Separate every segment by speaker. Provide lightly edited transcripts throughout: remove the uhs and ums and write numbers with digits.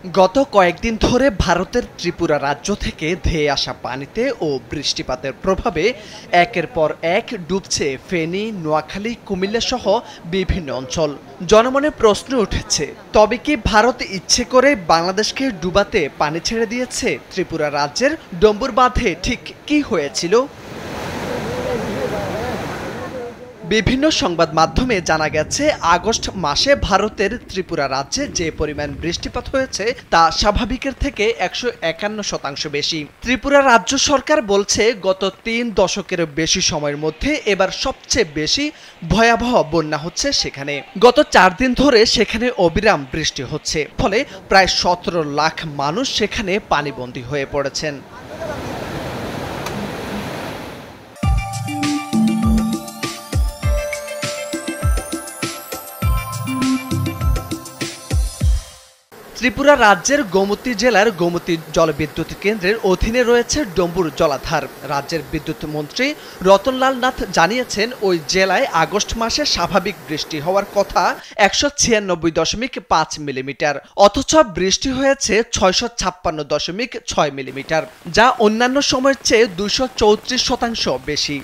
Speaker 1: গত কয়েকদিন ধরে ভারতের ত্রিপুরা রাজ্য থেকে ধেয়ে আসা পানিতে ও বৃষ্টিপাতের প্রভাবে একের পর এক ডুবছে ফেনী, নোয়াখালী, কুমিল্লা সহ বিভিন্ন অঞ্চল। জনমনে প্রশ্ন উঠেছে, তবে কি ভারত ইচ্ছে করে বাংলাদেশকে ডুবাতে পানি ছেড়ে দিয়েছে? ত্রিপুরা রাজ্যের ডম্বুর বাঁধে ঠিক কি হয়েছিল? বিভিন্ন সংবাদ মাধ্যমে জানা গেছে, আগস্ট মাসে ভারতের ত্রিপুরা রাজ্যে যে পরিমাণ বৃষ্টিপাত হয়েছে তা স্বাভাবিকের থেকে 151% বেশি। ত্রিপুরা রাজ্য সরকার বলছে, গত 3 দশকের বেশি সময়ের মধ্যে এবার সবচেয়ে বেশি ভয়াবহ বন্যা হচ্ছে সেখানে। গত 4 দিন ধরে সেখানে অবিরাম বৃষ্টি হচ্ছে, ফলে প্রায় 17 লাখ মানুষ সেখানে পানিবন্দী হয়ে পড়েছেন। ত্রিপুরা রাজ্যের গোমতী জেলার গোমতী জলবিদ্যুৎ কেন্দ্রের অধীনে রয়েছে ডম্বুর জলাধার। রাজ্যের বিদ্যুৎ মন্ত্রী রতনলাল নাথ জানিয়েছেন, ওই জেলায় আগস্ট মাসে স্বাভাবিক বৃষ্টি হওয়ার কথা 196.5 মিলিমিটার, অথচ বৃষ্টি হয়েছে 656.6 মিলিমিটার, যা অন্যান্য সময়ের চেয়ে 234% বেশি।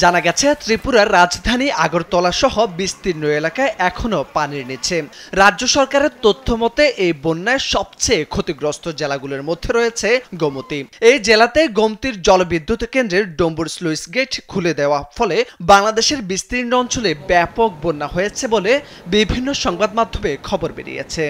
Speaker 1: জানা গেছে, ত্রিপুরার রাজধানী আগরতলা সহ বিস্তীর্ণ এলাকায় এখনো পানির নিচে। রাজ্য সরকারের তথ্য মতে এই বন্যায় সবচেয়ে ক্ষতিগ্রস্ত জেলাগুলোর মধ্যে রয়েছে গোমতী। এই জেলাতে গোমতীর জলবিদ্যুৎ কেন্দ্রের ডম্বুর স্লুইস গেট খুলে দেওয়া ফলে বাংলাদেশের বিস্তীর্ণ অঞ্চলে ব্যাপক বন্যা হয়েছে বলে বিভিন্ন সংবাদ মাধ্যমে খবর বেরিয়েছে।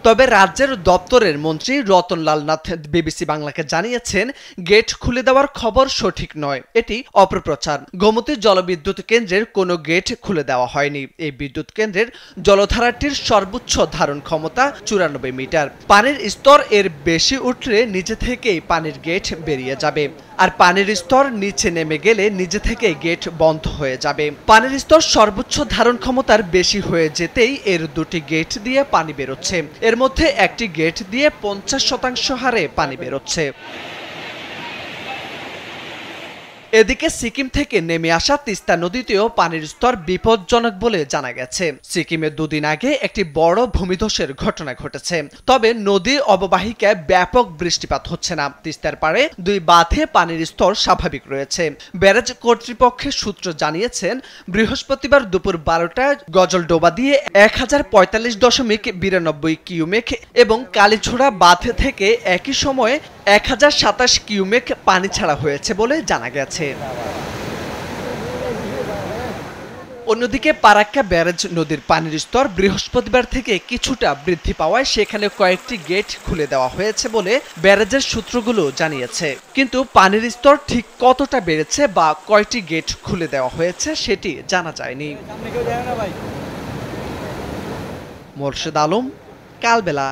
Speaker 1: তবে রাজ্যের দপ্তরের মন্ত্রী রতনলাল নাথ বিবিসি বাংলাকে জানিয়েছেন, গেট খুলে দেওয়ার খবর সঠিক নয়, এটি অপপ্রচার। গোমতী জলবিদ্যুৎ কেন্দ্রের কোনো গেট খুলে দেওয়া হয়নি। এই বিদ্যুৎ কেন্দ্রের জলধারাটির সর্বোচ্চ ধারণ ক্ষমতা 94 মিটার। পানির স্তর এর বেশি উঠলে নিজে থেকেই পানির গেট বেরিয়ে যাবে, আর পানির স্তর নিচে নেমে গেলে নিজে থেকে গেট বন্ধ হয়ে যাবে। পানির স্তর সর্বোচ্চ ধারণ ক্ষমতার বেশি হয়ে যেতেই এর দুটি গেট দিয়ে পানি বেরোচ্ছে। এর মধ্যে একটি গেট দিয়ে 50% হারে পানি বেরোচ্ছে। এদিকে সিকিম থেকে নেমে আসা তিস্তা নদীতেও পানির স্তর বিপজ্জনক বলে জানা গেছে। সিকিমে 2 দিন আগে একটি বড় ভূমিধসের ঘটনা ঘটেছে, তবে নদীর অববাহিকায় ব্যাপক বৃষ্টিপাত হচ্ছে না। তিস্তার পাড়ে 2 বাঁধে পানির স্তর স্বাভাবিক রয়েছে। ব্যারাজ কর্তৃপক্ষের সূত্র জানিয়েছেন, বৃহস্পতিবার দুপুর 12টায় গজলডোবা দিয়ে 1045.92 কিউমেক এবং কালীছোড়া বাঁধ থেকে একই সময়ে 1027 কিউমেক পানি ছাড়া হয়েছে বলে জানা গেছে। অন্যদিকে পারাক্কা ব্যারাজ নদীর পানির স্তর বৃহস্পতিবার থেকে কিছুটা বৃদ্ধি পাওয়ায় সেখানে কয়েকটি গেট খুলে দেওয়া হয়েছে বলে ব্যারাজের সূত্রগুলো জানিয়েছে। কিন্তু পানির স্তর ঠিক কতটা বেড়েছে বা কয়টি গেট খুলে দেওয়া হয়েছে সেটি জানা যায়নি। মোরশেদ আলম, কালবেলা।